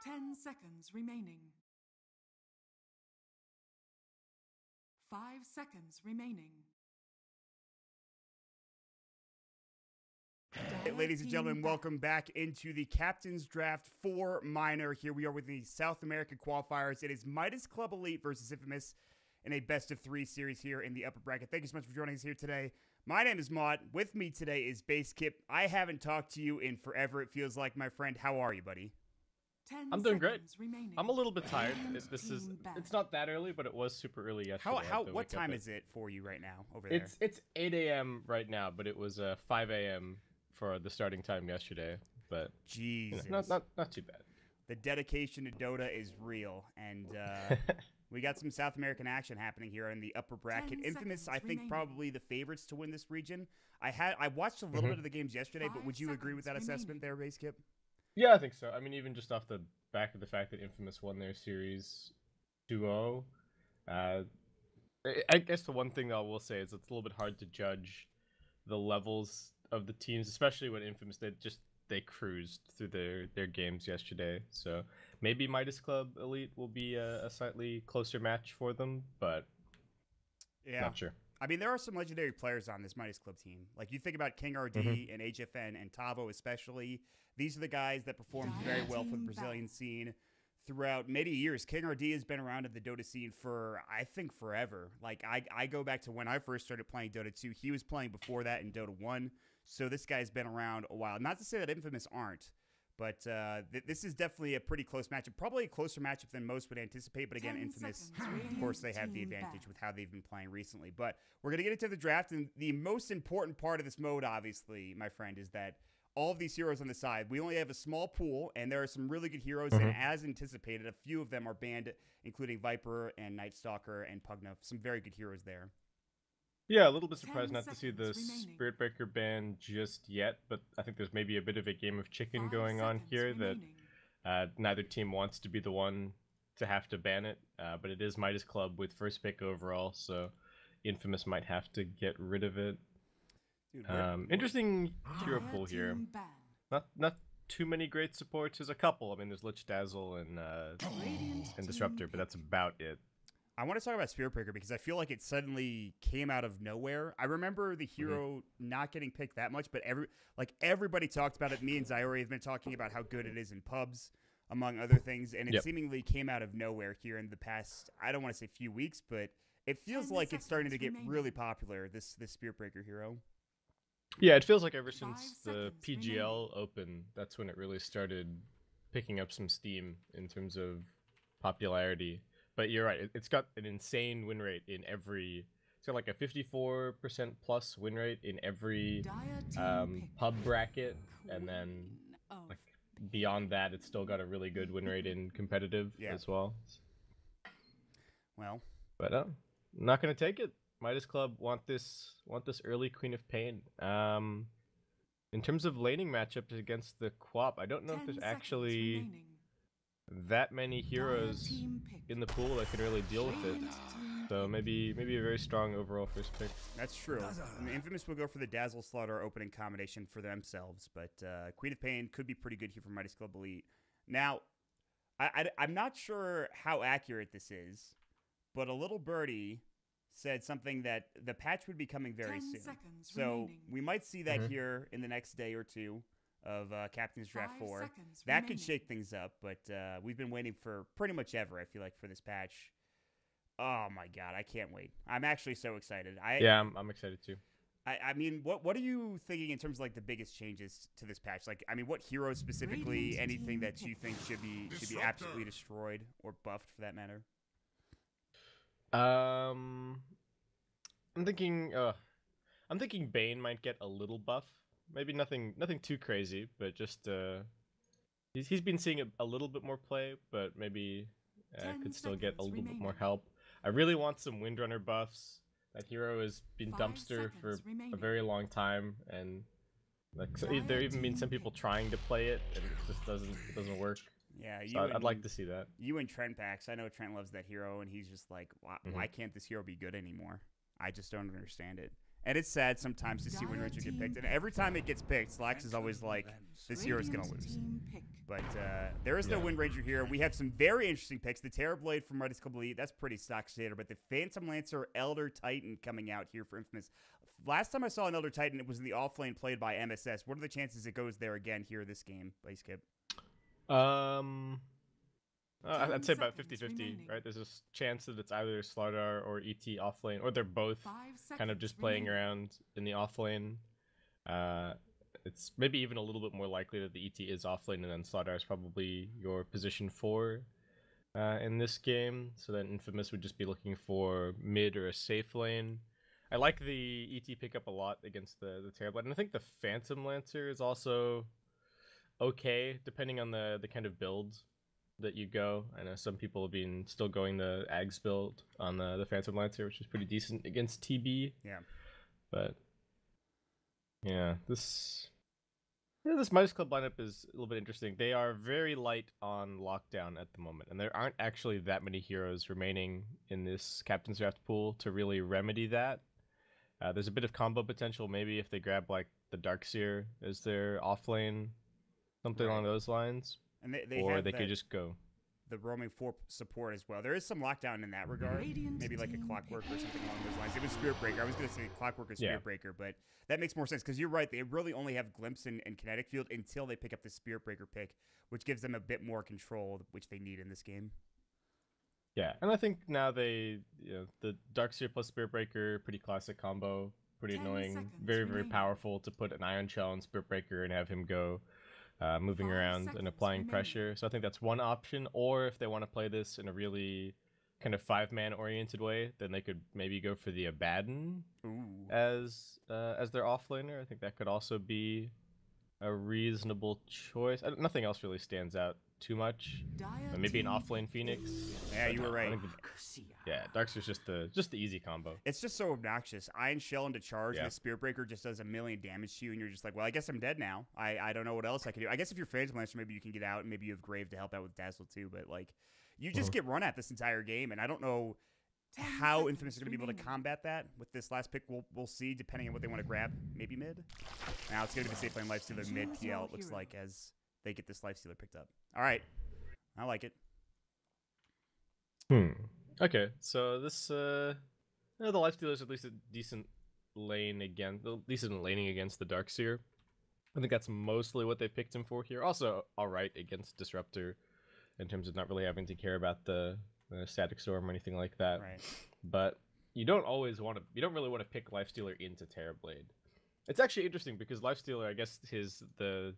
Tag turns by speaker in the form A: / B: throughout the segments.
A: 10 seconds remaining. 5 seconds remaining.
B: Hey, ladies and gentlemen, welcome back into the Captain's Draft 4 Minor. Here we are with the South American Qualifiers. It is Midas Club Elite versus Infamous in a best-of-3 series here in the upper bracket. Thank you so much for joining us here today. My name is Maud. With me today is Base Kip. I haven't talked to you in forever, it feels like, my friend. How are you, buddy?
C: I'm doing great. I'm a little bit tired. It's not that early, but it was super early yesterday.
B: What time is it for you right now over there?
C: It's 8 a.m. right now, but it was 5 a.m. for the starting time yesterday. But
B: Jesus,
C: not too bad.
B: The dedication to Dota is real, and we got some South American action happening here in the upper bracket. Infamous, I think, probably the favorites to win this region. I watched a little bit of the games yesterday, but would you agree with that assessment there, Base Kip?
C: Yeah, I think so. I mean, even just off the back of the fact that Infamous won their series 2-0, I guess the one thing I will say is it's a little bit hard to judge the levels of the teams, especially when Infamous they cruised through their games yesterday. So maybe Midas Club Elite will be a slightly closer match for them, but
B: yeah,
C: not sure.
B: I mean, there are some legendary players on this Midas Club team. Like, you think about King RD and HFN and Tavo especially. These are the guys that performed very well for the Brazilian scene throughout many years. King RD has been around at the Dota scene for, I think, forever. Like, I go back to when I first started playing Dota 2. He was playing before that in Dota 1. So this guy's been around a while. Not to say that Infamous aren't, but this is definitely a pretty close matchup. Probably a closer matchup than most would anticipate. But again, Infamous, of course, they have the advantage with how they've been playing recently. But we're going to get into the draft. And the most important part of this mode, obviously, my friend, is that all of these heroes on the side, we only have a small pool, and there are some really good heroes. And as anticipated, a few of them are banned, including Viper and Night Stalker and Pugna. Some very good heroes there.
C: Yeah, a little bit surprised not to see the Spirit Breaker ban just yet, but I think there's maybe a bit of a game of chicken going on here that neither team wants to be the one to have to ban it, but it is Midas Club with first pick overall, so Infamous might have to get rid of it. Dude, interesting hero pool here. Not too many great supports. There's a couple. I mean, there's Lich Dazzle and Disruptor, but that's about it.
B: I want to talk about Spirit Breaker because I feel like it suddenly came out of nowhere. I remember the hero not getting picked that much, but everybody talked about it. Me and Zyori have been talking about how good it is in pubs, among other things, and it seemingly came out of nowhere here in the past, I don't want to say few weeks, but it feels like it's starting to get really popular, this Spirit Breaker hero.
C: Yeah, it feels like ever since the PGL Open, that's when it really started picking up some steam in terms of popularity. But you're right, it's got an insane win rate in every... It's got like a 54% plus win rate in every pub bracket, and then like beyond that, it's still got a really good win rate in competitive as well.
B: Well,
C: but I'm not gonna take it. Midas Club want this early Queen of Pain. In terms of laning matchups against the Quap, I don't know if there's actually that many heroes in the pool that can really deal with it. So maybe a very strong overall first pick.
B: That's true. I mean, Infamous will go for the Dazzle Slaughter opening combination for themselves, but Queen of Pain could be pretty good here for Midas Club Elite. Now, I'm not sure how accurate this is, but a little birdie said something that the patch would be coming very soon. So we might see that here in the next day or two of Captain's Draft 4. That could shake things up, but we've been waiting for pretty much ever, I feel like, for this patch. Oh my god, I can't wait. I'm actually so excited.
C: I'm excited too.
B: I mean, what are you thinking in terms of like the biggest changes to this patch? Like, I mean, what heroes specifically, anything that you think should be absolutely destroyed or buffed for that matter?
C: I'm thinking Bane might get a little buff. Maybe nothing too crazy, but just he's been seeing a little bit more play, but maybe could still get a little bit more help. I really want some Windrunner buffs. That hero has been dumpster for a very long time, and like there even been some people trying to play it, and it just doesn't work.
B: Yeah,
C: so I'd like to see that.
B: You and Trent Pax, I know Trent loves that hero, and he's just like, why can't this hero be good anymore? I just don't understand it. And it's sad sometimes to see Wind Ranger get picked. And every time it gets picked, Slacks is always like, this hero is going to lose. But there is no Wind Ranger here. We have some very interesting picks. The Terrorblade from Midas Club Elite, that's pretty stock standard. But the Phantom Lancer, Elder Titan coming out here for Infamous. Last time I saw an Elder Titan, it was in the offlane played by MSS. What are the chances it goes there again here this game, Base Skip?
C: I'd say about 50-50, right? There's a chance that it's either Slardar or ET offlane, or they're both kind of just playing around in the offlane. It's maybe even a little bit more likely that the ET is offlane, and then Slardar is probably your position 4 in this game. So then Infamous would just be looking for mid or a safe lane. I like the ET pickup a lot against the Terrorblade, and I think the Phantom Lancer is also okay, depending on the kind of build that you go. I know some people have been still going the Ags build on the Phantom Lancer, which is pretty decent against TB.
B: Yeah.
C: But yeah, this Midas Club lineup is a little bit interesting. They are very light on lockdown at the moment, and there aren't actually that many heroes remaining in this Captain's Draft pool to really remedy that. There's a bit of combo potential, maybe if they grab like the Darkseer as their offlane, something along those lines.
B: And they
C: could just go
B: the roaming 4 support as well. There is some lockdown in that regard. Maybe like a Clockwork or something along those lines. It was Spirit Breaker. I was going to say Clockwork or Spirit Breaker, but that makes more sense because you're right. They really only have Glimpse and Kinetic Field until they pick up the Spirit Breaker pick, which gives them a bit more control, which they need in this game.
C: Yeah, and I think now the Darkseer plus Spirit Breaker, pretty classic combo, pretty annoying, very, very powerful to put an Ion Shell on Spirit Breaker and have him go moving around and applying pressure. So I think that's one option. Or if they want to play this in a really kind of 5-man oriented way, then they could maybe go for the Abaddon as their offlaner. I think that could also be a reasonable choice. Nothing else really stands out too much. Maybe an offlane Phoenix.
B: Yeah, you were right.
C: Darkseer's just the easy combo.
B: It's just so obnoxious. Iron Shell into charge, and the Spirit Breaker just does 1,000,000 damage to you, and you're just like, well, I guess I'm dead now. I don't know what else I can do. I guess if you're Phantom Lancer, maybe you can get out, and maybe you have Grave to help out with Dazzle too, but like, you just get run at this entire game, and I don't know how Infamous is going to be able to combat that with this last pick. We'll see, depending on what they want to grab. Maybe mid? Now it's going to be the safe lane Lifestealer mid PL, it looks like, as they get this Lifestealer picked up. All right. I like it.
C: Okay, so this the Lifestealer is at least a decent lane decent laning against the Darkseer. I think that's mostly what they picked him for here. Also, all right against Disruptor in terms of not really having to care about the Static Storm or anything like that.
B: Right.
C: But you don't really want to pick Lifestealer into Terrorblade. It's actually interesting because Lifestealer, I guess, the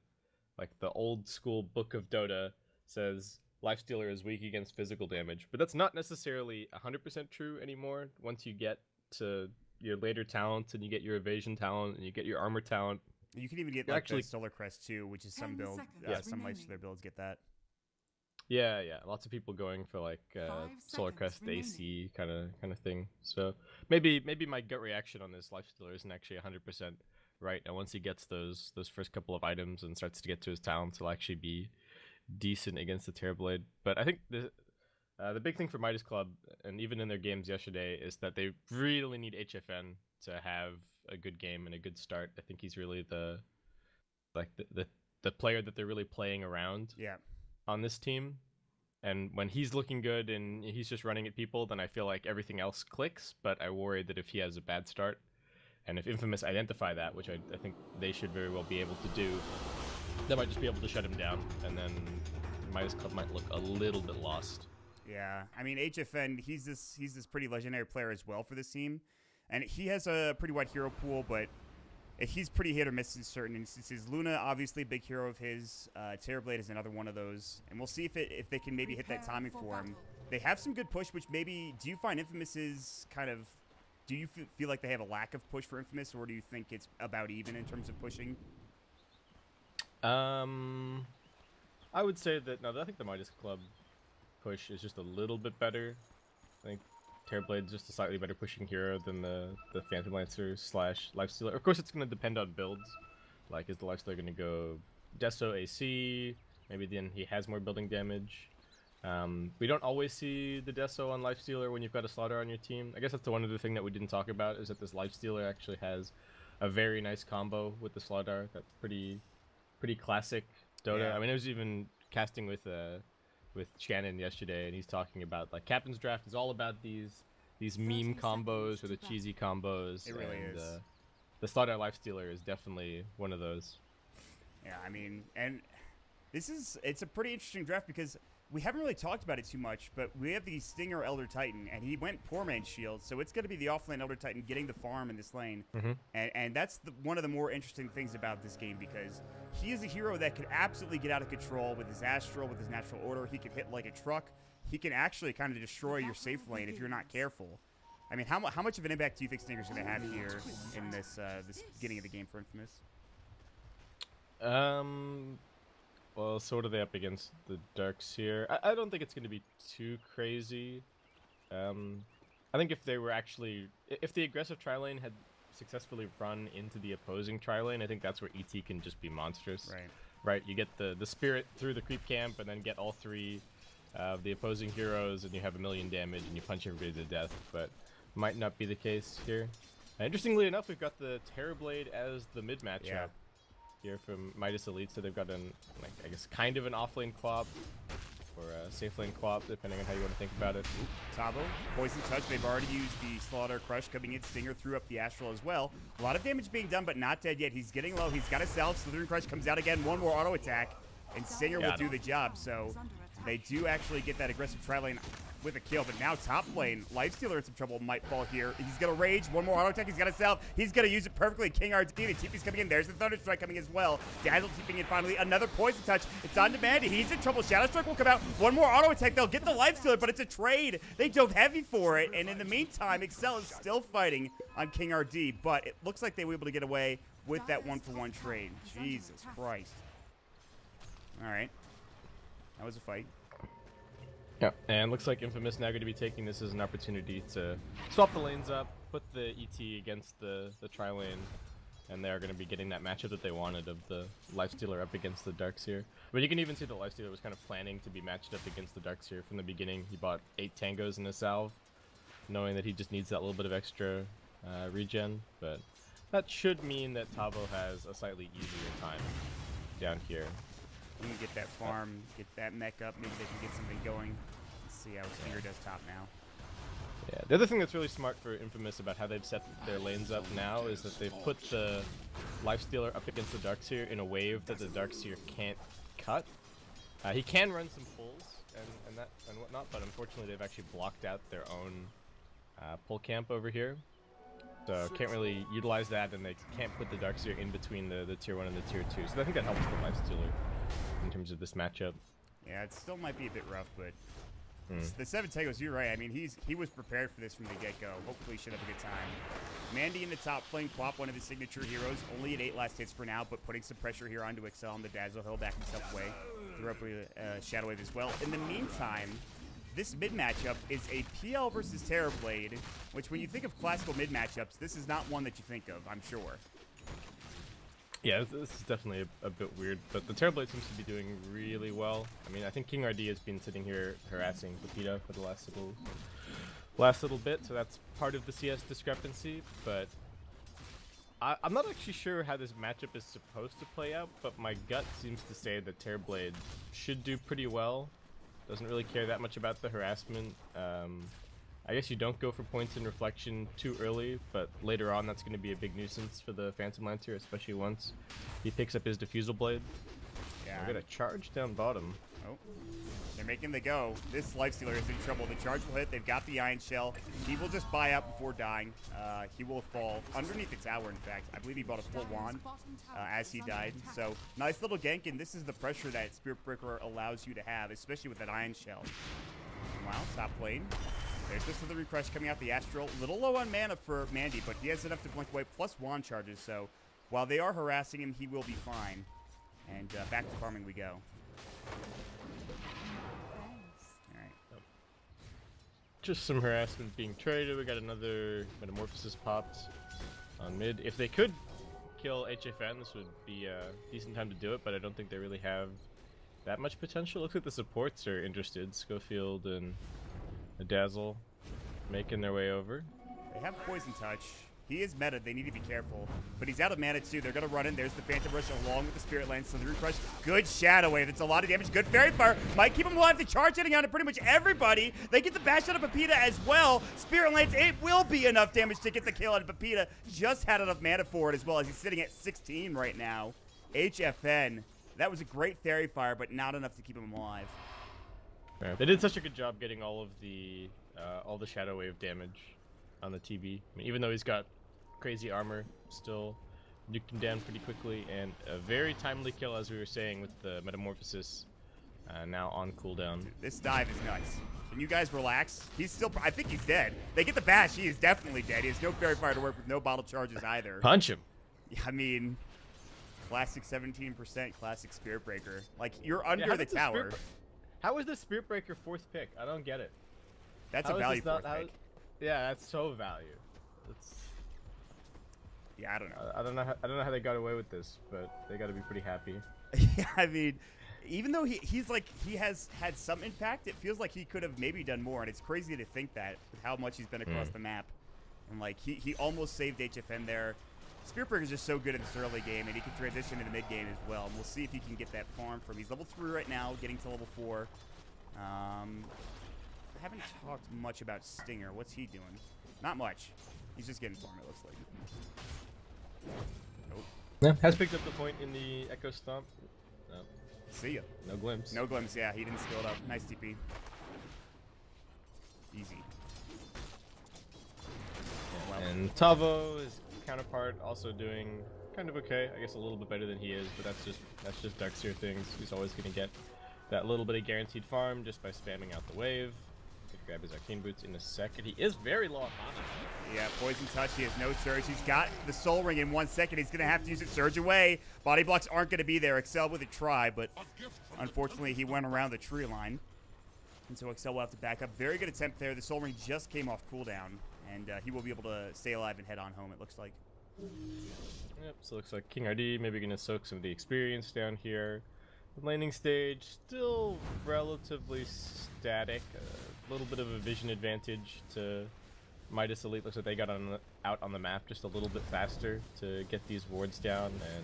C: old school book of Dota says Lifestealer is weak against physical damage, but that's not necessarily 100% true anymore. Once you get to your later talents and you get your evasion talent and you get your armor talent,
B: you can even get like the Solar Crest too, which is some build. Some Lifestealer builds get that.
C: Yeah. Lots of people going for like Solar Crest AC kind of thing. So maybe my gut reaction on this Lifestealer isn't actually 100% right. And once he gets those first couple of items and starts to get to his talents, he'll actually be decent against the Terrorblade. But I think the big thing for Midas Club, and even in their games yesterday, is that they really need HFN to have a good game and a good start. I think he's really the player that they're really playing around on this team. And when he's looking good and he's just running at people, then I feel like everything else clicks. But I worry that if he has a bad start, and if Infamous identify that, which I think they should very well be able to do, they might just be able to shut him down, and then Midas Club might look a little bit lost.
B: Yeah, I mean, HFN, he's this pretty legendary player as well for this team, and he has a pretty wide hero pool, but he's pretty hit or miss in certain instances. Luna, obviously, a big hero of his. Terrorblade is another one of those, and we'll see if they can maybe hit that timing for him. They have some good push, which maybe, do you find Infamous is kind of, do you feel like they have a lack of push for Infamous, or do you think it's about even in terms of pushing?
C: I would say that I think the Midas Club push is just a little bit better. I think Terrorblade's just a slightly better pushing hero than the Phantom Lancer / Lifestealer. Of course, it's going to depend on builds. Like, is the Lifestealer going to go Deso AC? Maybe then he has more building damage. We don't always see the Deso on Lifestealer when you've got a Slaughter on your team. I guess that's the one other thing that we didn't talk about, is that this Lifestealer actually has a very nice combo with the Slaughter. That's pretty classic Dota.
B: Yeah.
C: I mean, I was even casting with Shannon yesterday, and he's talking about like Captain's Draft is all about these meme combos or the cheesy combos.
B: It really is.
C: The Slaughter Lifestealer is definitely one of those.
B: Yeah, I mean, and it's a pretty interesting draft because we haven't really talked about it too much, but we have the Stinger Elder Titan, and he went Poor Man's Shield, so it's going to be the offlane Elder Titan getting the farm in this lane. And that's one of the more interesting things about this game, because he is a hero that could absolutely get out of control with his Astral, with his Natural Order. He can hit like a truck. He can actually kind of destroy your safe lane if you're not careful. I mean, how much of an impact do you think Stinger's going to have here in this beginning of the game for Infamous?
C: Well, so what are they up against the Darks here? I don't think it's going to be too crazy. I think if they were if the aggressive tri-lane had successfully run into the opposing tri-lane, I think that's where ET can just be monstrous. Right, you get the Spirit through the creep camp and then get all three of the opposing heroes, and you have 1 million damage and you punch everybody to death, but might not be the case here. Interestingly enough, we've got the Terrorblade as the mid matchup. Here from Midas Elite, so they've got I guess kind of an offlane quap or a safe lane quap, depending on how you want to think about it.
B: Tavo, Poison Touch, they've already used the Slaughter Crush coming in. Stinger threw up the Astral as well. A lot of damage being done, but not dead yet. He's getting low. He's got a Salve. Slithering Crush comes out again. One more auto attack, and Stinger will do the job. So they do actually get that aggressive tri-lane with a kill, but now top lane, Lifestealer in some trouble, might fall here. He's gonna rage, one more auto attack, he's got a Salve, he's gonna use it perfectly. King RD, the TP's coming in, there's the Thunder Strike coming as well. Dazzle TPing in finally, another Poison Touch, it's on demand, he's in trouble, Shadow Strike will come out, one more auto attack, they'll get the Lifestealer, but it's a trade. They dove heavy for it, and in the meantime, Excel is still fighting on King RD, but it looks like they were able to get away with that 1-for-1 trade. Jesus Christ. All right, that was a fight.
C: Yeah, and looks like Infamous now going to be taking this as an opportunity to swap the lanes up, put the ET against the tri-lane, and they're going to be getting that matchup that they wanted of the Lifestealer up against the Darks here. But you can even see the Lifestealer was kind of planning to be matched up against the Darks here from the beginning. He bought 8 tangos in a salve, knowing that he just needs that little bit of extra regen, but that should mean that Tavo has a slightly easier time down here.
B: You can get that farm, get that mech up, maybe they can get something going. Let's see how Stinger does top now.
C: Yeah, the other thing that's really smart for Infamous about how they've set their lanes up now is that they've put the Lifestealer up against the Darkseer in a wave that the Darkseer can't cut. He can run some pulls and whatnot, but unfortunately they've actually blocked out their own pull camp over here. So can't really utilize that, and they can't put the Darkseer in between the tier 1 and the tier 2. So I think that helps the Lifestealer in terms of this matchup.
B: Yeah, it still might be a bit rough, but the 7 tangos, you're right. I mean, he was prepared for this from the get-go. Hopefully he should have a good time. Mandy in the top lane, Quap, one of his signature heroes, only at 8 last hits for now, but putting some pressure here onto Excel on the Dazzle. He'll back himself away. Throw up a Shadow Wave as well. In the meantime, this mid matchup is a PL versus Terrorblade, which when you think of classical mid matchups, this is not one that you think of, I'm sure.
C: Yeah, this is definitely a bit weird, but the Terrorblade seems to be doing really well. I mean, I think King RD has been sitting here harassing Pepita for the last little bit, so that's part of the CS discrepancy, but I'm not actually sure how this matchup is supposed to play out, but my gut seems to say that Terrorblade should do pretty well. Doesn't really care that much about the harassment. I guess you don't go for points in reflection too early, but later on that's going to be a big nuisance for the Phantom Lancer, especially once he picks up his Diffusal Blade. Yeah, we're going to charge down bottom.
B: Oh, they're making the go. This Lifestealer is in trouble. The charge will hit. They've got the Iron Shell. He will just buy out before dying. He will fall underneath the tower, in fact. I believe he bought a full wand as he died. So, nice little gank, and this is the pressure that Spirit Breaker allows you to have, especially with that Iron Shell. Wow, top lane. There's this Slithering Crush coming out the Astral. Little low on mana for Mandy, but he has enough to blink away, plus wand charges. So, while they are harassing him, he will be fine. And back to farming we go.
C: Just some harassment being traded. We got another Metamorphosis popped on mid. If they could kill HFN, this would be a decent time to do it, but I don't think they really have that much potential. Looks like the supports are interested. Schofield and Dazzle making their way over.
B: They have Poison Touch. He is meta. They need to be careful. But he's out of mana, too. They're going to run in. There's the Phantom Rush along with the Spirit Lance. So the Refresh. Good Shadow Wave. That's a lot of damage. Good Fairy Fire. Might keep him alive. The charge hitting on to pretty much everybody. They get the bash out of Pepita as well. Spirit Lance, it will be enough damage to get the kill out of Pepita. Just had enough mana for it as well, as he's sitting at 16 right now. HFN. That was a great Fairy Fire, but not enough to keep him alive.
C: Yeah, they did such a good job getting all the Shadow Wave damage on the TB. I mean, even though he's got crazy armor, still nuked him down pretty quickly, and a very timely kill, as we were saying, with the Metamorphosis now on cooldown.
B: Dude, this dive is nuts. Can you guys relax? He's still, I think he's dead. They get the bash, he is definitely dead. He has no Fairy Fire to work with, no bottle charges either.
C: Punch him.
B: Yeah, I mean, classic 17%, classic Spirit Breaker. Like, you're under the tower.
C: How is the Spirit Breaker 4th pick? I don't get it.
B: That's a value 4th pick.
C: Yeah, that's so value. It's...
B: Yeah, I don't know.
C: I don't know how they got away with this, but they got to be pretty happy.
B: Yeah, I mean, even though he's like, he has had some impact, it feels like he could have maybe done more, and it's crazy to think that with how much he's been across the map. And like, he almost saved HFN there. Spirit Breaker is just so good in this early game, and he can transition to the mid game as well. And we'll see if he can get that farm from. He's level 3 right now, getting to level 4. I haven't talked much about Stinger. What's he doing? Not much. He's just getting farm, it looks like. Nope.
C: Yeah, has picked up the point in the Echo Stomp. No.
B: See ya.
C: No glimpse.
B: No glimpse, yeah. He didn't skill it up. Nice TP. Easy.
C: Yeah, well. And Tavo, his counterpart, also doing kind of okay. I guess a little bit better than he is, but that's just Darkseer things. He's always going to get that little bit of guaranteed farm just by spamming out the wave. Could grab his Arcane Boots in a second. He is very low on mana.
B: Yeah, Poison Touch. He has no Surge. He's got the Soul Ring in 1 second. He's going to have to use it. Surge away. Body blocks aren't going to be there. Excel with a try, but unfortunately he went around the tree line. And so Excel will have to back up. Very good attempt there. The Soul Ring just came off cooldown, and he will be able to stay alive and head on home, it looks like.
C: Yep, so it looks like King RD maybe going to soak some of the experience down here. The landing stage still relatively static. A little bit of a vision advantage to Midas Elite. Looks like they got out on the map just a little bit faster to get these wards down, and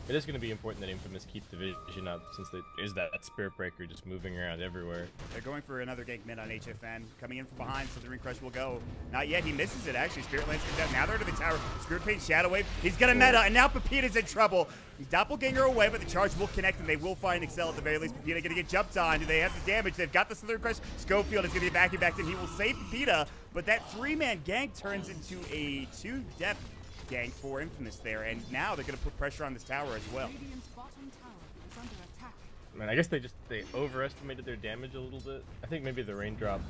C: it is going to be important that Infamous keep the vision up, since there is that Spirit Breaker just moving around everywhere.
B: They're going for another gank mid on HFN. Coming in from behind, so the Ring Crush will go. Not yet, he misses it actually. Spirit Lance comes down. Now they're to the tower. Spirit Paint Shadow Wave. He's gonna meta, and now Pepita's in trouble. Doppelganger away, but the charge will connect, and they will find Excel at the very least. Pepita gonna get jumped on. Do they have the damage? They've got the Slither Crush. Schofield is gonna be backing back in. He will save Pepita, but that 3-man gank turns into a 2-death gank for Infamous there, and now they're going to put pressure on this tower as well.
C: Man, I guess they overestimated their damage a little bit. I think maybe the raindrop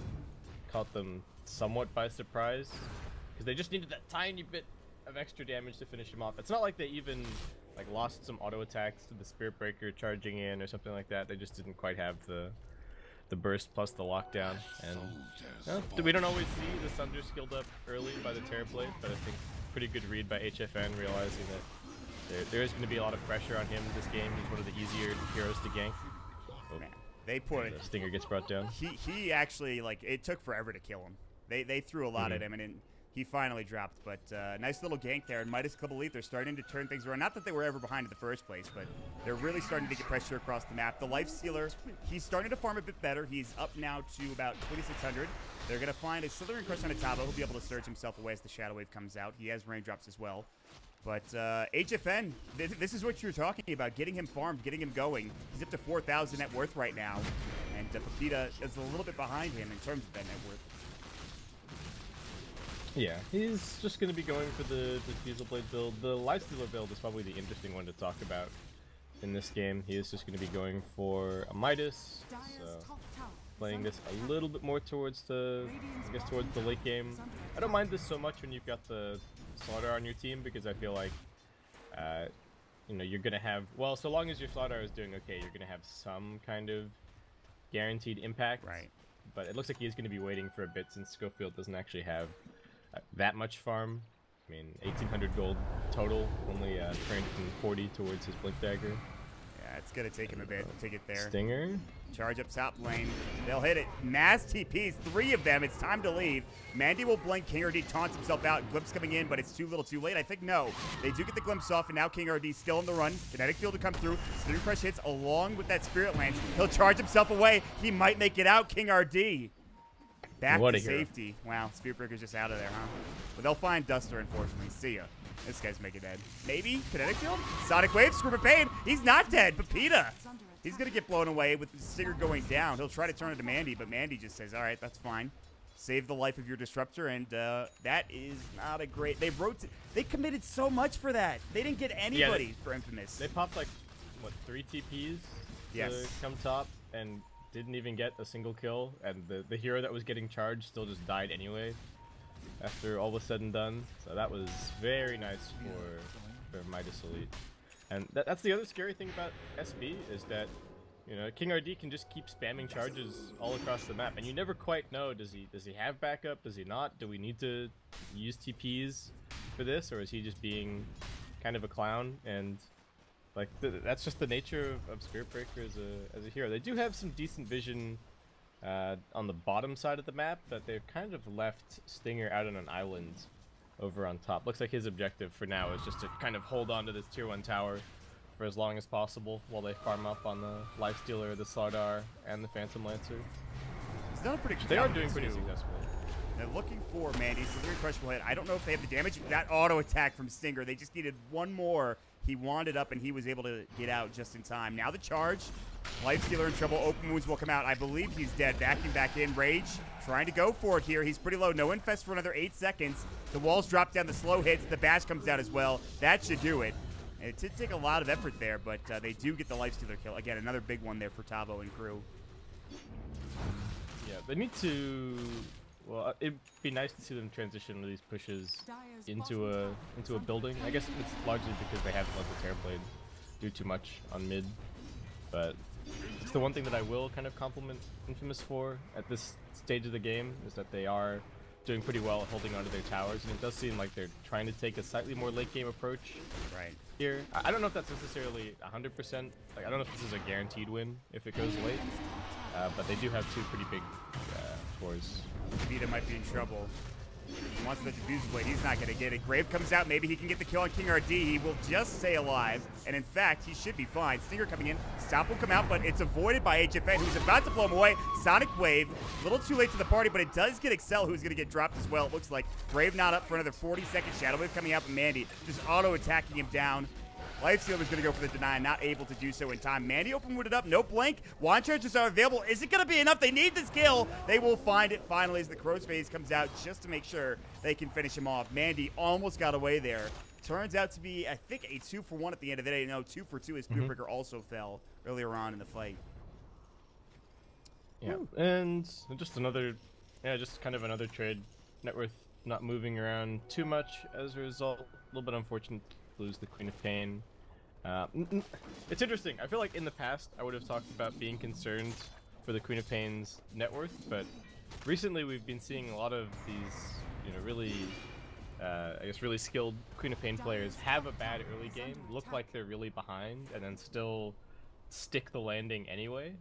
C: caught them somewhat by surprise, because they just needed that tiny bit of extra damage to finish him off. It's not like they even like lost some auto attacks to the Spirit Breaker charging in or something like that. They just didn't quite have the burst plus the lockdown, and we don't always see the Sunder skilled up early by the Terrorblade, but I think pretty good read by HFN, realizing that there is going to be a lot of pressure on him this game. He's one of the easier heroes to gank. Oh,
B: man, they put
C: the Stinger gets brought down.
B: He actually, like, it took forever to kill him. They threw a lot at him, and he finally dropped. But nice little gank there. And Midas Club Elite, they're starting to turn things around. Not that they were ever behind in the first place, but they're really starting to get pressure across the map. The Life Stealer, he's starting to farm a bit better. He's up now to about 2,600. They're going to find a Slithering Crush on a Tabo. He'll be able to surge himself away as the Shadow Wave comes out. He has raindrops as well. But HFN, this is what you're talking about. Getting him farmed, getting him going. He's up to 4,000 net worth right now. And Pepita is a little bit behind him in terms of that net worth.
C: Yeah, he's just going to be going for the Fusel Blade build. The Lifestealer build is probably the interesting one to talk about in this game. He is just going to be going for a Midas, so playing this a little bit more towards the, towards the late game. I don't mind this so much when you've got the Slaughter on your team, because I feel like, you know, you're going to have, well, so long as your Slaughter is doing okay, you're going to have some kind of guaranteed impact. Right. But it looks like he's going to be waiting for a bit, since Schofield doesn't actually have that much farm. I mean, 1,800 gold total, only 340 towards his Blink Dagger.
B: Yeah, it's going to take him a bit to get there.
C: Stinger.
B: Charge up top lane. They'll hit it. Mass TPs, 3 of them. It's time to leave. Mandy will blink. King RD taunts himself out. Glimpse coming in, but it's too little too late. I think no. They do get the glimpse off, and now King RD still in the run. Kinetic field to come through. Spirit Crush hits along with that Spirit Lance. He'll charge himself away. He might make it out, King RD. Back to safety. Wow, Spirit Breaker's just out of there, huh? But they'll find Duster, unfortunately. See ya. This guy's making dead. Maybe? Kinetic field? Sonic Wave? Scream of Pain? He's not dead, but Peta. He's going to get blown away with the Stinger going down. He'll try to turn it to Mandy, but Mandy just says, all right, that's fine. Save the life of your Disruptor, and that is not a great... They committed so much for that. They didn't get anybody for Infamous.
C: They popped, like, what, 3 TPs to come top, and didn't even get a single kill, and the hero that was getting charged still just died anyway after all was said and done. So that was very nice for Midas Elite. And that's the other scary thing about SB is that, you know, King RD can just keep spamming charges all across the map, and you never quite know, does he have backup, does he not? Do we need to use TPs for this, or is he just being kind of a clown? And like that's just the nature of Spirit Breaker as a hero. They do have some decent vision on the bottom side of the map, but they've kind of left Stinger out on an island over on top. Looks like his objective for now is just to kind of hold on to this tier 1 tower for as long as possible while they farm up on the Lifestealer, the Slardar, and the Phantom Lancer.
B: He's done a pretty good
C: They
B: job
C: are doing pretty successfully.
B: They're looking for Mandy, so they're crushable hit. I don't know if they have the damage. That auto attack from Stinger, they just needed one more. He wanded up and he was able to get out just in time. Now the charge. Lifestealer in trouble. Open wounds will come out. I believe he's dead. Backing back in. Rage trying to go for it here. He's pretty low. No infest for another 8 seconds. The walls drop down. The slow hits. The bash comes out as well. That should do it. And it did take a lot of effort there, but they do get the Lifestealer kill. Again, another big one there for Tavo and crew.
C: Yeah, they need to... Well, it'd be nice to see them transition these pushes into a building. I guess it's largely because they haven't let the Terrorblade do too much on mid, but it's the one thing that I will kind of compliment Infamous for at this stage of the game, is that they are doing pretty well at holding onto their towers, and it does seem like they're trying to take a slightly more late game approach here. I don't know if that's necessarily 100%. Like, I don't know if this is a guaranteed win if it goes late, but they do have 2 pretty big scores.
B: Vita might be in trouble. He wants the diffuse blade. He's not going to get it. Grave comes out. Maybe he can get the kill on King RD. He will just stay alive. And in fact, he should be fine. Stinger coming in. Stop will come out, but it's avoided by HFN, who's about to blow him away. Sonic Wave. A little too late to the party, but it does get Excel, who's going to get dropped as well. It looks like Grave not up for another 40 seconds. Shadow Wave coming out, but Mandy just auto-attacking him down. Lifestealer is going to go for the deny, not able to do so in time. Mandy open-wooded up, no blink. Wand charges are available. Is it going to be enough? They need this kill. They will find it finally as the Crow's Phase comes out just to make sure they can finish him off. Mandy almost got away there. Turns out to be, I think, a 2-for-1 at the end of the day. No, 2-for-2 as Spirit Breaker also fell earlier on in the fight.
C: Yeah, and just another, just kind of another trade. Networth not moving around too much as a result. A little bit unfortunate to lose the Queen of Pain. It's interesting. I feel like in the past I would have talked about being concerned for the Queen of Pain's net worth, but recently we've been seeing a lot of these, really, I guess really skilled Queen of Pain players have a bad early game, look like they're really behind, and then still stick the landing anyway.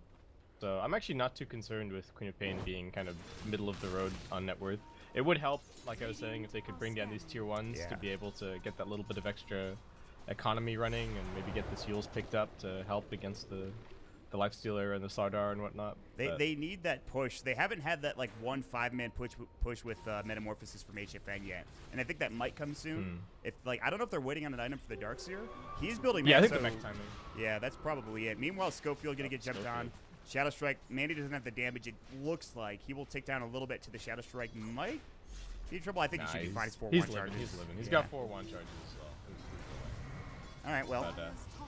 C: So I'm actually not too concerned with Queen of Pain being kind of middle of the road on net worth. It would help, like I was saying, if they could bring down these tier 1s to be able to get that little bit of extra economy running and maybe get the Seals picked up to help against the Lifestealer and the Slardar and whatnot.
B: They need that push. They haven't had that like 1 5-man push with Metamorphosis from HFN yet, and I think that might come soon. If I don't know if they're waiting on an item for the Darkseer. He's building.
C: Yeah, I think the mech timing.
B: Yeah, that's probably it. Meanwhile, Schofield gonna get jumped on. Shadow Strike. Mandy doesn't have the damage. It looks like he will take down a little bit to the Shadow Strike. Might be in trouble. I think he should be fine. He's 4-1 charges.
C: He's living. He's got 4-1 charges as well.
B: All right, well,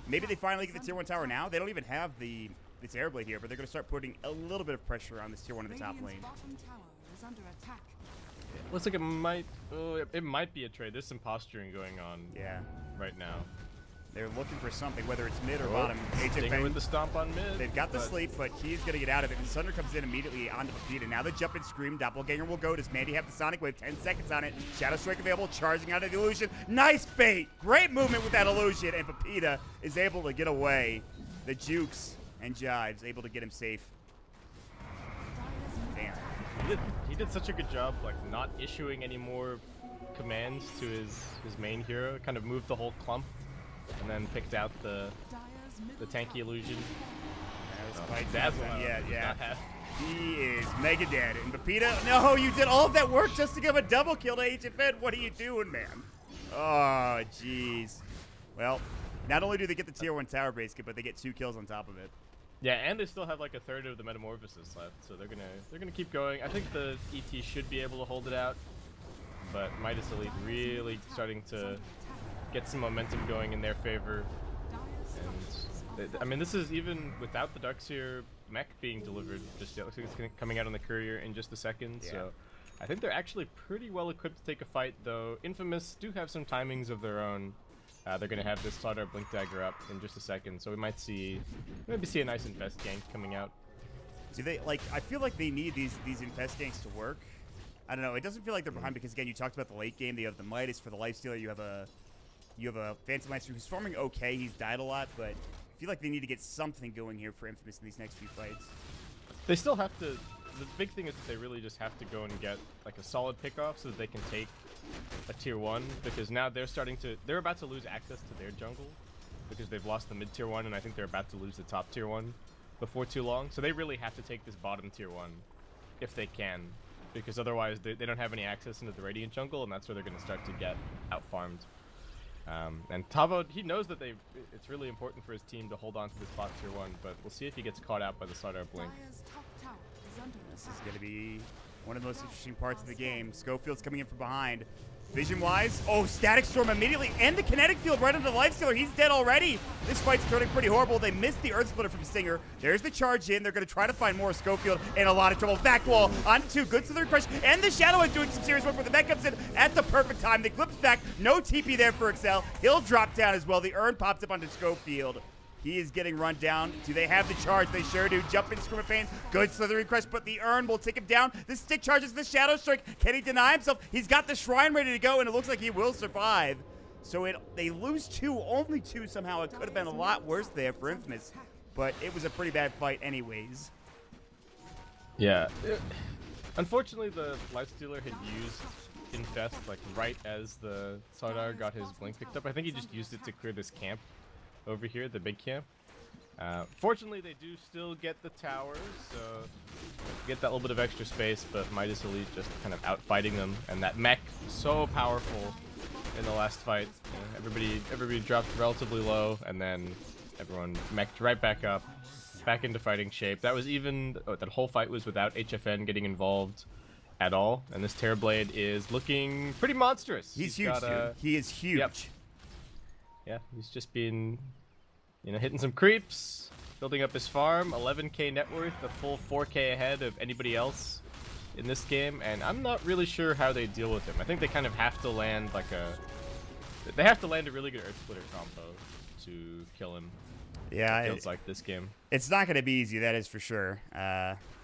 B: maybe they finally get the tier 1 tower now. They don't even have the Terrorblade here, but they're going to start putting a little bit of pressure on this tier 1 in the top lane.
C: Looks like it might be a trade. There's some posturing going on right now.
B: They're looking for something, whether it's mid or bottom.
C: HFN with the stomp on mid.
B: They've got the sleep, but he's going to get out of it. And Sunder comes in immediately onto Pepita. Now the jump and scream. Doppelganger will go. Does Mandy have the Sonic Wave? 10 seconds on it. Shadow Strike available. Charging out of the illusion. Nice bait. Great movement with that illusion. And Pepita is able to get away. the jukes and jives, able to get him safe. Damn.
C: He did such a good job, like, not issuing any more commands to his main hero. Kind of moved the whole clump, and then picked out the tanky illusion.
B: Yeah. He is mega dead. And Pepita, no, you did all of that work just to give a double kill to HFN. What are you doing, man? Oh, jeez. Well, not only do they get the tier 1 tower base, but they get 2 kills on top of it.
C: Yeah, and they still have like a third of the metamorphosis left, so they're gonna keep going. I think the ET should be able to hold it out, but Midas Elite really starting to get some momentum going in their favor. And I mean, this is even without the Darkseer mech being delivered just yet. Looks like it's coming out on the courier in just a second. Yeah. So I think they're actually pretty well equipped to take a fight, though. Infamous do have some timings of their own. They're going to have this Slardar Blink Dagger up in just a second, so we might maybe see a nice Infest gank coming out.
B: Do they, like, I feel like they need these Infest ganks to work. I don't know, it doesn't feel like they're behind because, again, you talked about the late game. They have the Midas for the Lifestealer. You have a Phantom Master who's farming okay. He's died a lot, but I feel like they need to get something going here for Infamous in these next few fights.
C: They still have to. The big thing is that they really just have to go and get like a solid pickoff so that they can take a tier 1, because now they're about to lose access to their jungle because they've lost the mid tier 1, and I think they're about to lose the top tier 1 before too long. So they really have to take this bottom tier 1 if they can, because otherwise they don't have any access into the Radiant jungle, and that's where they're going to start to get out farmed. And Tavo, he knows that it's really important for his team to hold on to this bot tier 1, but we'll see if he gets caught out by the Slardar Blink.
B: This is going to be one of the most interesting parts of the game. Schofield's coming in from behind. Vision-wise, oh, Static Storm immediately, and the Kinetic Field right into the Lifestealer. He's dead already. This fight's turning pretty horrible. They missed the Earth Splitter from Stinger. There's the charge in. They're going to try to find more. Schofield in a lot of trouble. Back wall onto 2. Good Slither Crush, and the Shadow is doing some serious work, but the mech comes in at the perfect time. The Eclipse back. No TP there for Excel. He'll drop down as well. The Urn pops up onto Schofield. He is getting run down. Do they have the charge? They sure do. Jump in, Scream of Pain. Good Slithering Crush, but the Urn will take him down. The stick charges the Shadow Strike. Can he deny himself? He's got the Shrine ready to go, and it looks like he will survive. So they lose 2, only 2 somehow. It could have been a lot worse there for Infamous, but it was a pretty bad fight anyways.
C: Yeah. Unfortunately, the Lifestealer had used Infest like right as the Slardar got his Blink picked up. I think he just used it to clear this camp over here, the big camp. Fortunately, they do still get the towers, so get that little bit of extra space, but Midas Elite just kind of outfighting them, and that mech so powerful in the last fight. Everybody dropped relatively low, and then everyone mech'd right back up, back into fighting shape. That was even, that whole fight was without HFN getting involved at all, and this Terrorblade is looking pretty monstrous.
B: He's huge, dude. He is huge.
C: Yep. Yeah, he's just been, hitting some creeps, building up his farm, 11k net worth, a full 4k ahead of anybody else in this game, and I'm not really sure how they deal with him. I think they kind of have to land like they have to land a really good Earth Splitter combo to kill him.
B: Yeah,
C: it feels like this game.
B: It's not going to be easy, that is for sure.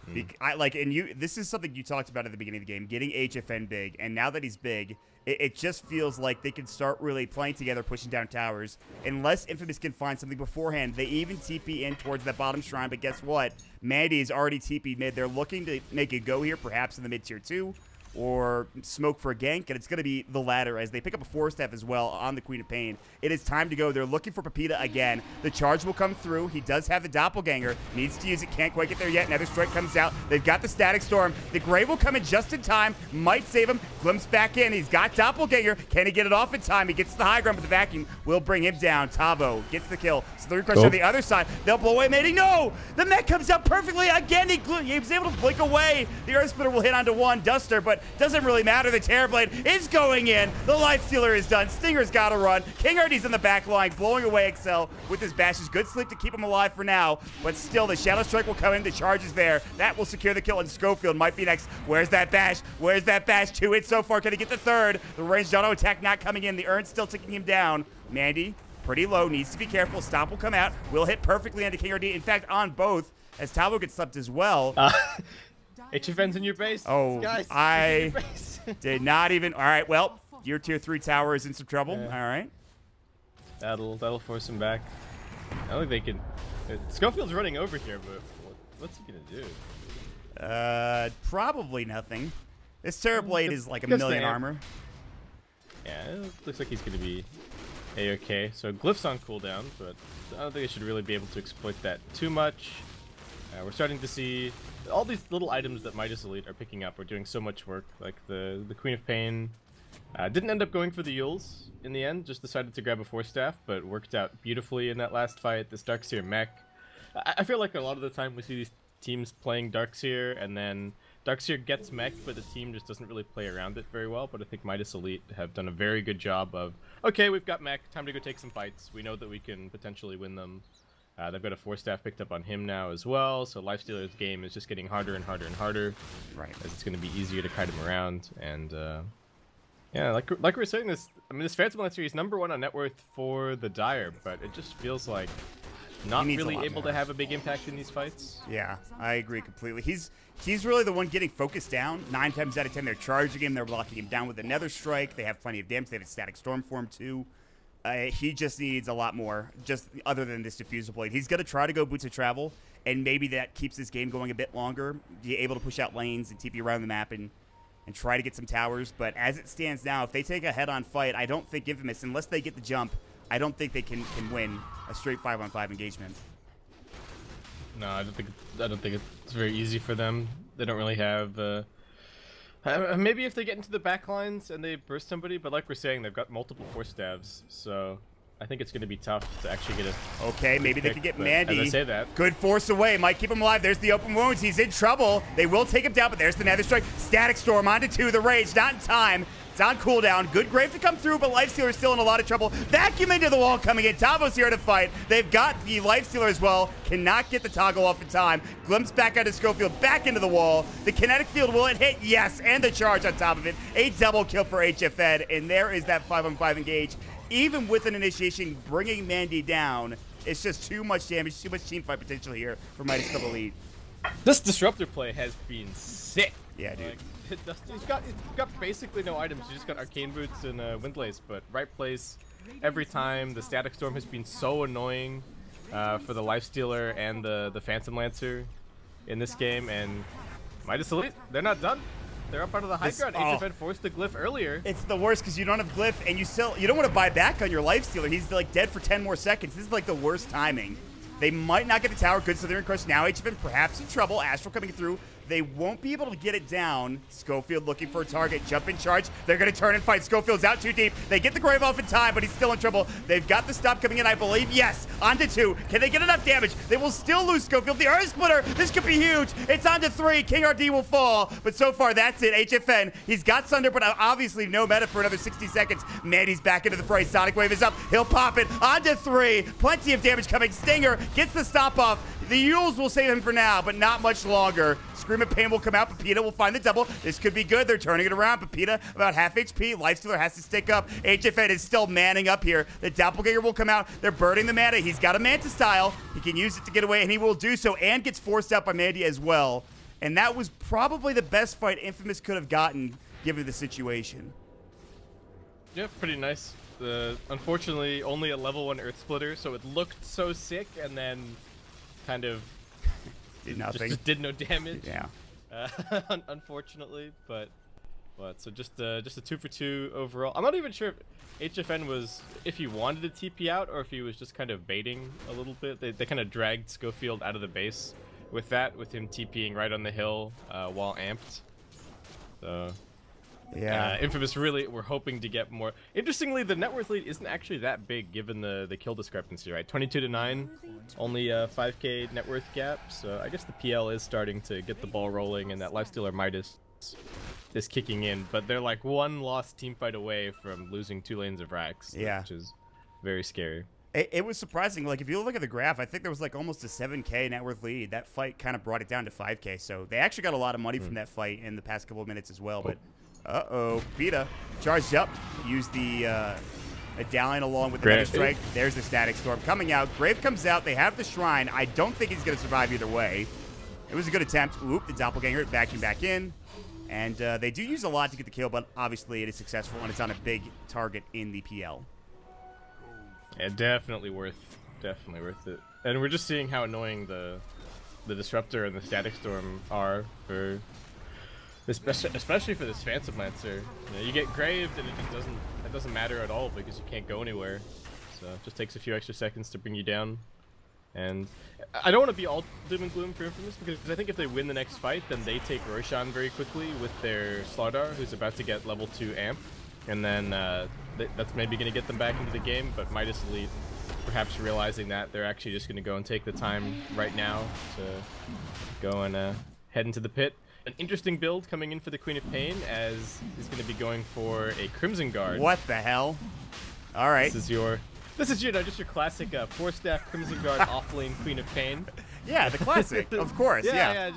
B: This is something you talked about at the beginning of the game, getting HFN big, and now that he's big, it just feels like they can start really playing together, pushing down towers. Unless Infamous can find something beforehand, they even TP in towards that bottom shrine, but guess what? Mandy is already TP'd mid. They're looking to make a go here, perhaps in the mid tier 2, or smoke for a gank, and it's going to be the latter as they pick up a 4-staff as well on the Queen of Pain. It is time to go. They're looking for Pepita again. The charge will come through. He does have the Doppelganger. Needs to use it. Can't quite get there yet. Another strike comes out. They've got the Static Storm. The Grave will come in just in time. Might save him. Glimpse back in. He's got Doppelganger. Can he get it off in time? He gets to the high ground, but the vacuum will bring him down. Tavo gets the kill. So the Crush on the other side. They'll blow away Mating. No! The mech comes out perfectly again. He was able to blink away. The Earth Splitter will hit onto one Duster, but doesn't really matter. The Terrorblade is going in. The Lifestealer is done. Stinger's got to run. King Artie's in the back line, blowing away Excel with his bashes. Good sleep to keep him alive for now, but still the Shadow Strike will come in. The charge is there. That will secure the kill, and Schofield might be next. Where's that bash? Where's that bash? 2 hits so far. Can he get the 3rd? The ranged auto attack not coming in. The Urn's still ticking him down. Mandy, pretty low, needs to be careful. Stomp will come out. Will hit perfectly onto King Artie. In fact, on both, as Tavo gets slept as well.
C: HFN's in your base.
B: Oh,
C: guys,
B: I did not even. All right, well, your tier 3 tower is in some trouble.
C: Yeah.
B: All right.
C: That'll force him back. I don't think they can. Schofield's running over here, but what's he gonna do?
B: Probably nothing. This Terror Blade is like a million armor.
C: Yeah, it looks like he's gonna be A-okay. So Glyph's on cooldown, but I don't think I should really be able to exploit that too much. We're starting to see all these little items that Midas Elite are picking up are doing so much work. Like the Queen of Pain didn't end up going for the Yules in the end, just decided to grab a Force Staff, but worked out beautifully in that last fight. This Darkseer mech. I feel like a lot of the time we see these teams playing Darkseer, and then Darkseer gets mech, but the team just doesn't really play around it very well. But I think Midas Elite have done a very good job of, okay, we've got mech, time to go take some fights. We know that we can potentially win them. They've got a Force Staff picked up on him now as well, so Lifestealer's game is just getting harder and harder and harder.
B: Right.
C: As it's going to be easier to kite him around, and yeah, like we were saying, this Phantom Lancer is #1 on net worth for the Dire, but it just feels like not really able to have a big impact in these fights.
B: Yeah, I agree completely. He's really the one getting focused down. 9 times out of 10, they're charging him. They're blocking him down with a Nether Strike. They have plenty of damage. They have a Static Storm for him, too. He just needs a lot more, just other than this Diffusal Blade. He's going to try to go Boots of Travel, and maybe that keeps this game going a bit longer. Be able to push out lanes and TP around the map and try to get some towers. But as it stands now, if they take a head-on fight, I don't think Infamous, unless they get the jump, I don't think they can win a straight 5-on-5 engagement.
C: No, I don't think it's very easy for them. They don't really have. Maybe if they get into the back lines and they burst somebody, but like we're saying, they've got multiple Force Stabs, so I think it's going to be tough to actually get a.
B: Okay, maybe they could get Mandy.
C: As I say that,
B: good force away, might keep him alive. There's the open wounds. He's in trouble. They will take him down, but there's the Nether Strike. Static Storm onto 2. The Rage, not in time. It's on cooldown. Good Grave to come through, but Lifestealer is still in a lot of trouble. Vacuum into the wall coming in. Tavo's here to fight. They've got the Lifestealer as well. Cannot get the toggle off in time. Glimpse back out of Schofield, back into the wall. The kinetic field, will it hit? Yes, and the charge on top of it. A double kill for HFN, and there is that 5-on-5 engage. Even with an initiation, bringing Mandy down, it's just too much damage, too much teamfight potential here for Midas Club Elite.
C: This Disruptor play has been sick.
B: Yeah, dude.
C: Like, he's got basically no items. He's just got Arcane Boots and Windlace, but right place every time. The Static Storm has been so annoying for the Lifestealer and the Phantom Lancer in this game, and Midas Elite, they're not done. They're up onto the high ground. HFN forced the Glyph earlier.
B: It's the worst because you don't have Glyph, and you don't want to buy back on your Lifestealer. He's like dead for 10 more seconds. This is like the worst timing. They might not get the tower. Good Slithering Crush. Now HFN perhaps in trouble. Astral coming through. They won't be able to get it down. Schofield looking for a target. Jump in charge. They're going to turn and fight. Schofield's out too deep. They get the Grave off in time, but he's still in trouble. They've got the stop coming in, I believe. Yes, onto 2. Can they get enough damage? They will still lose Schofield. The Earth Splitter. This could be huge. It's onto 3. King RD will fall. But so far, that's it. HFN. He's got Sunder, but obviously no meta for another 60 seconds. Mandy's back into the fray. Sonic Wave is up. He'll pop it. Onto 3. Plenty of damage coming. Stinger gets the stop off. The Yules will save him for now, but not much longer. Scream of Pain will come out. Pepita will find the double. This could be good. They're turning it around. Pepita about half HP. Lifestealer has to stick up. HFN is still manning up here. The Doppelganger will come out. They're burning the mana. He's got a Manta style. He can use it to get away, and he will do so, and gets forced out by Mandy as well. And that was probably the best fight Infamous could have gotten, given the situation.
C: Yeah, pretty nice. Unfortunately, only a level 1 Earth Splitter, so it looked so sick, and then kind of
B: did nothing.
C: Just did no damage.
B: Yeah.
C: Unfortunately, but so just a 2 for 2 overall. I'm not even sure if HFN was, if he wanted to TP out or if he was just kind of baiting a little bit. They kind of dragged Schofield out of the base with him TPing right on the hill while amped. So
B: yeah,
C: Infamous really were hoping to get more. Interestingly, the net worth lead isn't actually that big given the kill discrepancy, right? 22-9, only a 5k net worth gap. So I guess the PL is starting to get the ball rolling, and that Lifestealer Midas is kicking in. But they're like 1 lost team fight away from losing 2 lanes of racks, which is very scary.
B: It was surprising. Like, if you look at the graph, I think there was like almost a 7k net worth lead. That fight kind of brought it down to 5k. So they actually got a lot of money from that fight in the past couple of minutes as well. But Pepita charged up. Used the medallion along with the Nether Strike. There's the Static Storm coming out. Grave comes out. They have the Shrine. I don't think he's going to survive either way. It was a good attempt. Oop, the Doppelganger vacuum back in. And they do use a lot to get the kill, but obviously it is successful, and it's on a big target in the PL.
C: Yeah, definitely worth Definitely worth it. And we're just seeing how annoying the Disruptor and the Static Storm are for, especially for this Phantom Lancer. You know, you get graved and it doesn't matter at all because you can't go anywhere. So it just takes a few extra seconds to bring you down. And I don't want to be all doom and gloom for Infamous, because I think if they win the next fight, then they take Roshan very quickly with their Slardar, who's about to get level 2 amp. And then that's maybe going to get them back into the game, but Midas Elite, perhaps realizing that, they're actually just going to go and take the time right now to go and head into the pit. An interesting build coming in for the Queen of Pain, as he's going to be going for a Crimson Guard.
B: What the hell? All right.
C: This is just your classic 4-staff Crimson Guard offlane Queen of Pain.
B: Yeah, the classic, of course. Yeah.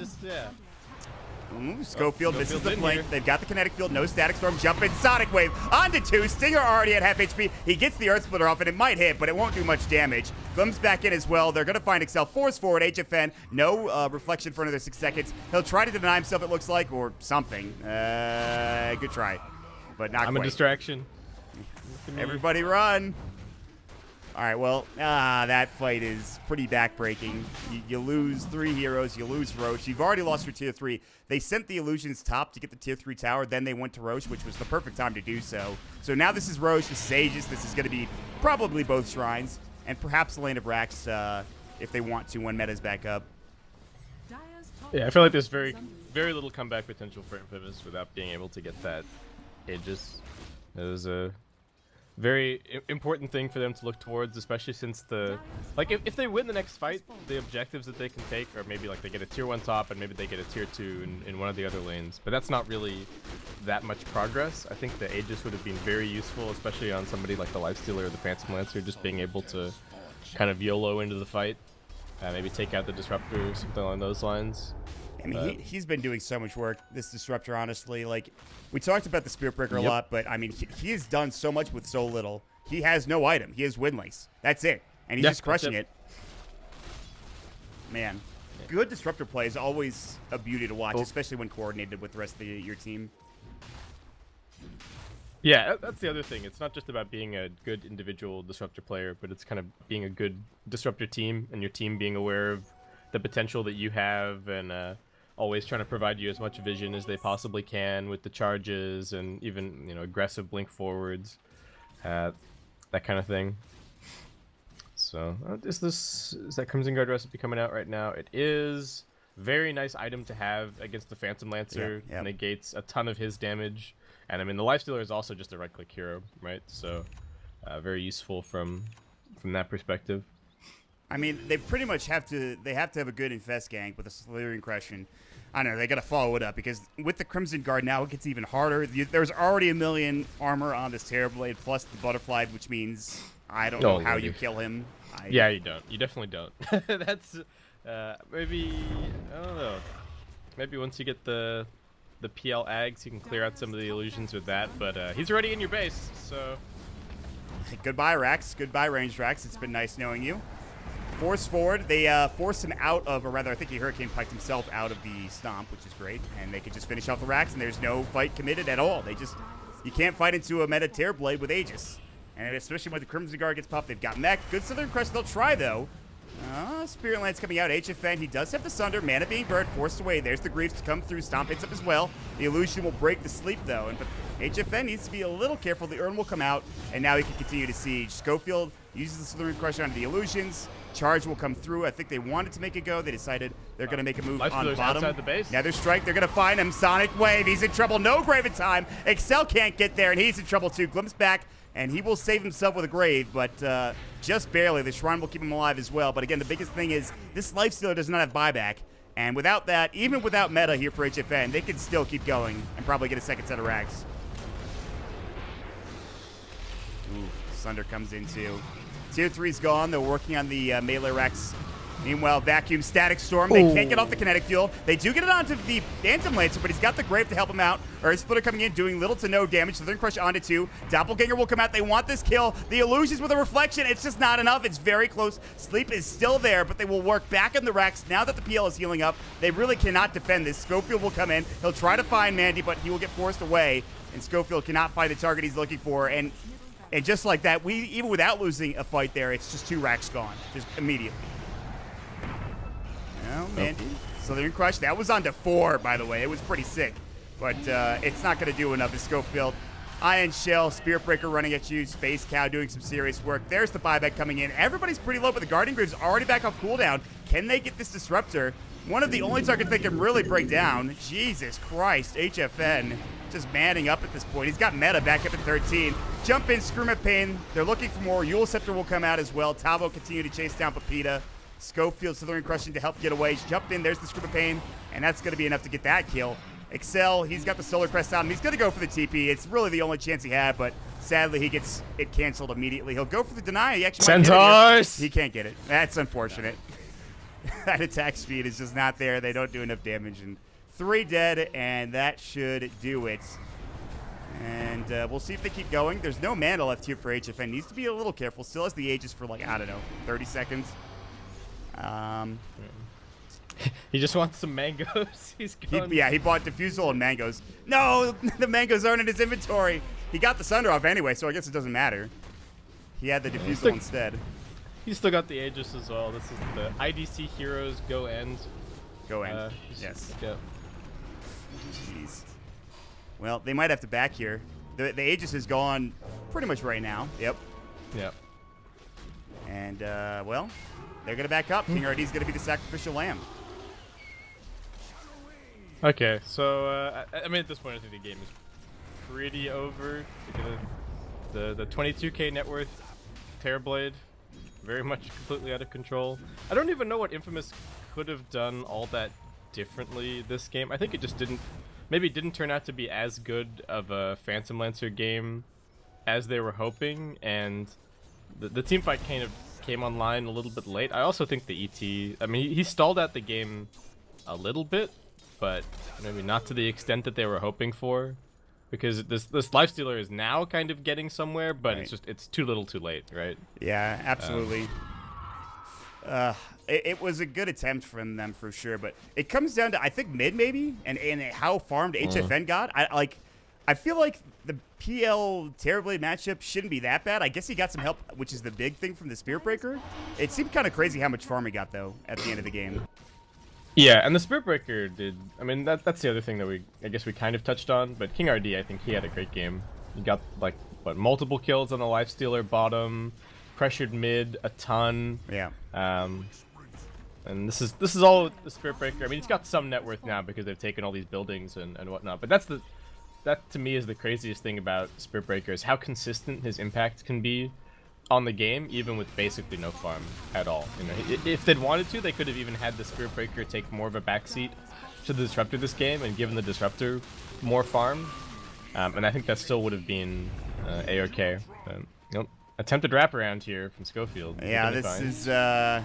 B: Ooh, Schofield misses the flank. They've got the kinetic field, no static storm, jump in, Sonic Wave, onto 2. Stinger already at half HP. He gets the Earth Splitter off, and it might hit, but it won't do much damage. Glimpse back in as well. They're going to find Excel. Force forward, HFN. No reflection for another 6 seconds. He'll try to deny himself, it looks like, or something. Good try, but not quite.
C: I'm a distraction.
B: Everybody run. All right, well, that fight is pretty backbreaking. You lose 3 heroes, you lose Roche. You've already lost your tier 3. They sent the Illusions top to get the tier 3 tower, then they went to Roche, which was the perfect time to do so. So now this is Roche, this is Aegis, this is going to be probably both shrines, and perhaps the lane of Rax if they want to when meta's back up.
C: Yeah, I feel like there's very little comeback potential for Infamous without being able to get that Aegis. It was a very important thing for them to look towards, especially since if they win the next fight, the objectives that they can take are maybe like they get a tier 1 top and maybe they get a tier 2 in one of the other lanes, but that's not really that much progress. I think the Aegis would have been very useful, especially on somebody like the Lifestealer or the Phantom Lancer, just being able to kind of YOLO into the fight, maybe take out the Disruptor or something along those lines.
B: I mean, he's been doing so much work, this Disruptor, honestly. Like, we talked about the Spirit Breaker a lot, but, I mean, he has done so much with so little. He has no item. He has Windlace. That's it. And he's just crushing it. Man, good Disruptor play is always a beauty to watch, especially when coordinated with the rest of your team.
C: Yeah, that's the other thing. It's not just about being a good individual Disruptor player, but it's kind of being a good Disruptor team, and your team being aware of the potential that you have, and always trying to provide you as much vision as they possibly can with the charges and even, you know, aggressive blink forwards, that kind of thing. So is that Crimson Guard recipe coming out right now? It is. Very nice item to have against the Phantom Lancer.
B: Yeah.
C: Negates a ton of his damage, and I mean the Lifestealer is also just a right-click hero, right? So very useful from that perspective.
B: I mean, they pretty much have to have a good Infest gank with a Slithering Crushing. I don't know, they got to follow it up, because with the Crimson Guard now, it gets even harder. There's already 1 million armor on this Terrorblade, plus the Butterfly, which means I don't know how you kill him.
C: Yeah, you don't. You definitely don't. That's maybe, I don't know. Maybe once you get the PL Ags, you can clear out some of the illusions with that, but he's already in your base, so...
B: Goodbye, Rax. Goodbye, Ranged Rax. It's been nice knowing you. Force forward. They forced him out of, or rather, I think he Hurricane Piked himself out of the Stomp, which is great. And they could just finish off the Rax, and there's no fight committed at all. You can't fight into a meta Terrorblade with Aegis. And especially when the Crimson Guard gets popped, they've got mech. Good Southern Crush, they'll try, though. Spirit Lance coming out. HFN, he does have the Sunder. Mana being burned, forced away. There's the Griefs to come through. Stomp hits up as well. The Illusion will break the sleep, though. But HFN needs to be a little careful. The Urn will come out, and now he can continue to siege. Schofield uses the Slithering Crush onto the Illusions. Charge will come through. I think they wanted to make it go. They decided they're going to make a move on bottom.
C: Outside the base.
B: Nether Strike, they're going to find him. Sonic Wave, he's in trouble. No Grave in time. Excel can't get there, and he's in trouble too. Glimpse back, and he will save himself with a Grave, but just barely. The Shrine will keep him alive as well. But again, the biggest thing is this Lifestealer does not have buyback. And without that, even without meta here for HFN, they can still keep going and probably get a second set of Rags. Ooh, Sunder comes in too. Tier 3's gone. They're working on the melee Rax. Meanwhile, Vacuum, Static Storm. They can't get off the kinetic fuel. They do get it onto the Phantom Lancer, but he's got the Grave to help him out. Earth Splitter coming in, doing little to no damage. Southern Crush onto 2. Doppelganger will come out. They want this kill. The Illusions with a Reflection. It's just not enough. It's very close. Sleep is still there, but they will work back in the Rax. Now that the PL is healing up, they really cannot defend this. Schofield will come in. He'll try to find Mandy, but he will get forced away. And Schofield cannot find the target he's looking for. And And just like that, even without losing a fight there, it's just 2 racks gone, just immediately. Oh, man. Southern Crush, that was on to 4, by the way. It was pretty sick. But it's not going to do enough. As Schofield, Iron Shell, Spirit Breaker running at you, Space Cow doing some serious work. There's the buyback coming in. Everybody's pretty low, but the Guardian Grave's already back off cooldown. Can they get this Disruptor? One of the only targets they can really bring down. Jesus Christ, HFN just manning up at this point. He's got Meta back up at 13. Jump in, Scream at Pain. They're looking for more. Eul Scepter will come out as well. Tavo continue to chase down Pepita. Schofield, Southern Crushing to help get away. He's jumped in. There's the Scream of Pain, and that's going to be enough to get that kill. Excel, he's got the Solar Crest on him. He's going to go for the TP. It's really the only chance he had, but sadly he gets it canceled immediately. He'll go for the deny. He actually might get it here. He can't get it. That's unfortunate. That attack speed is just not there. They don't do enough damage. And 3 dead, and that should do it. And we'll see if they keep going. There's no mana left here for HFN. Needs to be a little careful. Still has the Aegis for, like, I don't know, 30 seconds.
C: He just wants some mangoes. He's going.
B: He bought Diffusal and mangoes. No, the mangoes aren't in his inventory. He got the Sunder off anyway, so I guess it doesn't matter. He had the Diffusal instead.
C: He's still got the Aegis as well. This is the IDC Heroes Go End.
B: Go End, yes.
C: Yeah.
B: Jeez. Well, they might have to back here. The Aegis is gone pretty much right now. Yep.
C: Yep.
B: And, well, they're going to back up. King RD is going to be the sacrificial lamb.
C: Okay, so, I mean, at this point, I think the game is pretty over. The 22k net worth Terrorblade, very much completely out of control. I don't even know what Infamous could have done all that differently this game. I think it just maybe didn't turn out to be as good of a Phantom Lancer game as they were hoping, and the team fight kind of came online a little bit late. I also think the ET, I mean, he stalled out the game a little bit, but maybe not to the extent that they were hoping for, because this Lifestealer is now kind of getting somewhere, but
B: right.
C: it's too little too late, right?
B: Yeah, absolutely. It was a good attempt from them for sure, but it comes down to, I think, mid maybe, and how farmed HFN got. I feel like the PL Terrorblade matchup shouldn't be that bad. I guess he got some help, which is the big thing from the Spirit Breaker. It seemed kind of crazy how much farm he got, though, at the end of the game.
C: Yeah, and the Spirit Breaker did, I mean, that's the other thing that I guess we kind of touched on, but King RD, I think he had a great game. He got, like, what, multiple kills on the Lifestealer bottom, pressured mid a ton.
B: Yeah.
C: And this is all the Spirit Breaker. I mean, he's got some net worth now because they've taken all these buildings and whatnot, but that to me is the craziest thing about Spirit Breaker, is how consistent his impact can be on the game, even with basically no farm at all. You know, if they'd wanted to, they could have even had the Spirit Breaker take more of a backseat to the Disruptor this game and given the Disruptor more farm, and I think that still would have been a-okay. Nope. Attempted wraparound here from Schofield.
B: Yeah, this is a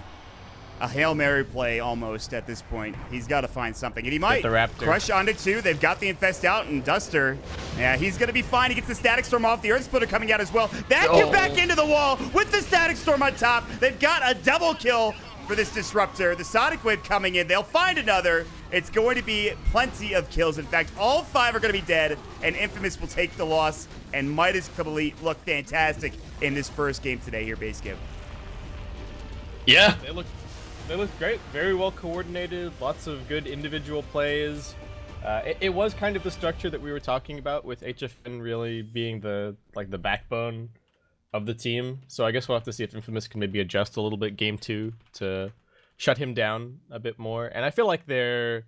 B: Hail Mary play almost at this point. He's got to find something. And he might crush onto 2. They've got the Infest out, and Duster, yeah, he's going to be fine. He gets the Static Storm off. The Earth Splitter coming out as well. Vacuum back into the wall with the Static Storm on top. They've got a double kill for this Disruptor. The Sonic Wave coming in. They'll find another. It's going to be plenty of kills. In fact, all 5 are going to be dead, and Infamous will take the loss. And Midas Kabbalit look fantastic in this first game today here, Basecamp.
C: Yeah, they look great. Very well coordinated. Lots of good individual plays. It was kind of the structure that we were talking about, with HFN really being the backbone of the team. So I guess we'll have to see if Infamous can maybe adjust a little bit game 2 to shut him down a bit more. And I feel like their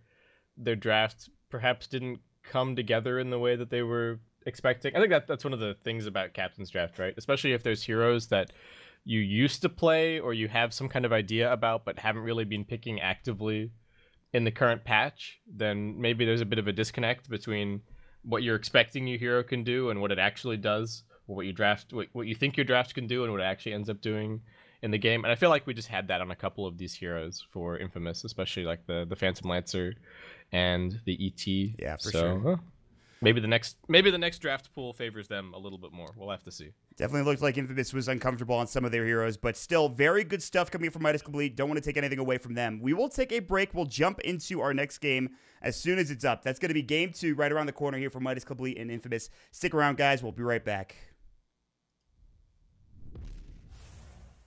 C: draft perhaps didn't come together in the way that they were expecting. I think that's one of the things about Captain's Draft, right? Especially if there's heroes that you used to play or you have some kind of idea about but haven't really been picking actively in the current patch, then maybe there's a bit of a disconnect between what you're expecting your hero can do and what it actually does, or what you think your draft can do and what it actually ends up doing in the game. And I feel like we just had that on a couple of these heroes for Infamous, especially like the Phantom Lancer and the ET.
B: Yeah, for sure.
C: Maybe the next draft pool favors them a little bit more. We'll have to see.
B: Definitely looked like Infamous was uncomfortable on some of their heroes, but still very good stuff coming from Midas Complete. Don't want to take anything away from them. We will take a break. We'll jump into our next game as soon as it's up. That's going to be game 2 right around the corner here for Midas Complete and Infamous. Stick around, guys. We'll be right back.